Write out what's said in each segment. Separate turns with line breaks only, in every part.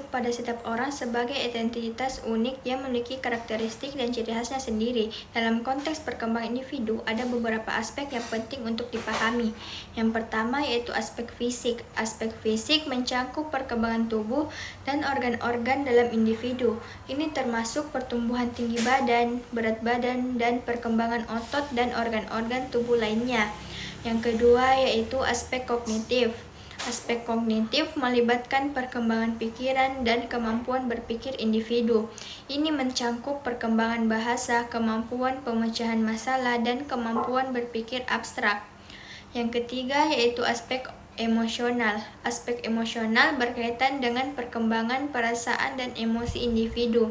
termasuk pada setiap orang sebagai identitas unik yang memiliki karakteristik dan ciri khasnya sendiri. Dalam konteks perkembangan individu, ada beberapa aspek yang penting untuk dipahami. Yang pertama yaitu aspek fisik. Aspek fisik mencakup perkembangan tubuh dan organ-organ dalam individu. Ini termasuk pertumbuhan tinggi badan, berat badan, dan perkembangan otot dan organ-organ tubuh lainnya. Yang kedua yaitu aspek kognitif. Aspek kognitif melibatkan perkembangan pikiran dan kemampuan berpikir individu. Ini mencakup perkembangan bahasa, kemampuan pemecahan masalah, dan kemampuan berpikir abstrak. Yang ketiga yaitu aspek emosional. Aspek emosional berkaitan dengan perkembangan perasaan dan emosi individu.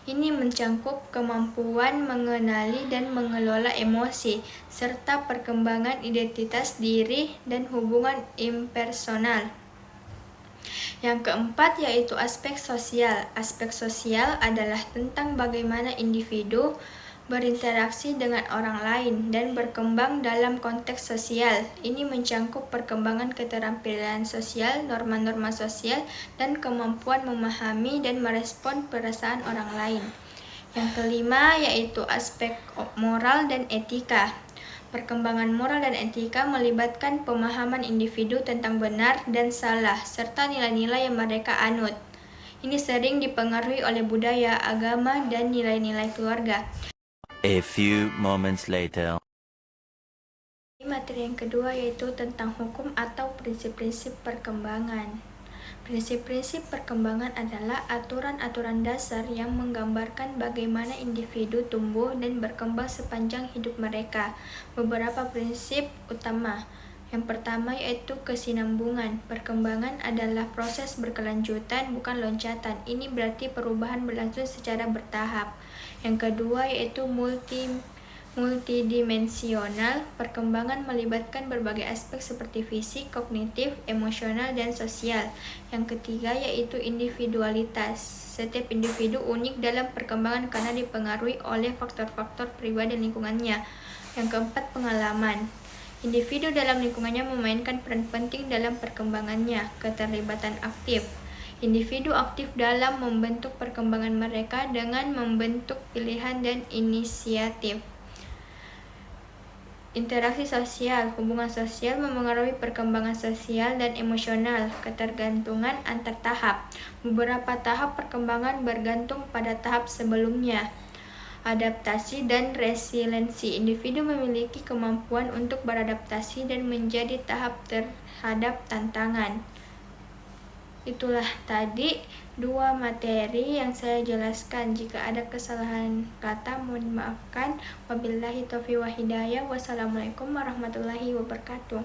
Ini mencakup kemampuan mengenali dan mengelola emosi, serta perkembangan identitas diri dan hubungan impersonal. Yang keempat yaitu aspek sosial. Aspek sosial adalah tentang bagaimana individu berinteraksi dengan orang lain dan berkembang dalam konteks sosial. Ini mencakup perkembangan keterampilan sosial, norma-norma sosial, dan kemampuan memahami dan merespon perasaan orang lain. Yang kelima yaitu aspek moral dan etika. Perkembangan moral dan etika melibatkan pemahaman individu tentang benar dan salah, serta nilai-nilai yang mereka anut. Ini sering dipengaruhi oleh budaya, agama, dan nilai-nilai keluarga.
A few moments later.
Materi yang kedua yaitu tentang hukum atau prinsip-prinsip perkembangan. Prinsip-prinsip perkembangan adalah aturan-aturan dasar yang menggambarkan bagaimana individu tumbuh dan berkembang sepanjang hidup mereka. Beberapa prinsip utama. Yang pertama yaitu kesinambungan. Perkembangan adalah proses berkelanjutan, bukan loncatan. Ini berarti perubahan berlangsung secara bertahap. Yang kedua yaitu multidimensional. Perkembangan melibatkan berbagai aspek seperti fisik, kognitif, emosional, dan sosial. Yang ketiga yaitu individualitas. Setiap individu unik dalam perkembangan karena dipengaruhi oleh faktor-faktor pribadi dan lingkungannya. Yang keempat, pengalaman. Individu dalam lingkungannya memainkan peran penting dalam perkembangannya. Keterlibatan aktif. Individu aktif dalam membentuk perkembangan mereka dengan membentuk pilihan dan inisiatif. Interaksi sosial. Hubungan sosial memengaruhi perkembangan sosial dan emosional. Ketergantungan antar tahap. Beberapa tahap perkembangan bergantung pada tahap sebelumnya. Adaptasi dan resiliensi. Individu memiliki kemampuan untuk beradaptasi dan menjadi tahap terhadap tantangan. Itulah tadi 2 materi yang saya jelaskan. Jika ada kesalahan kata mohon dimaafkan. Wabillahi taufiq wa hidayah. Wassalamualaikum warahmatullahi wabarakatuh.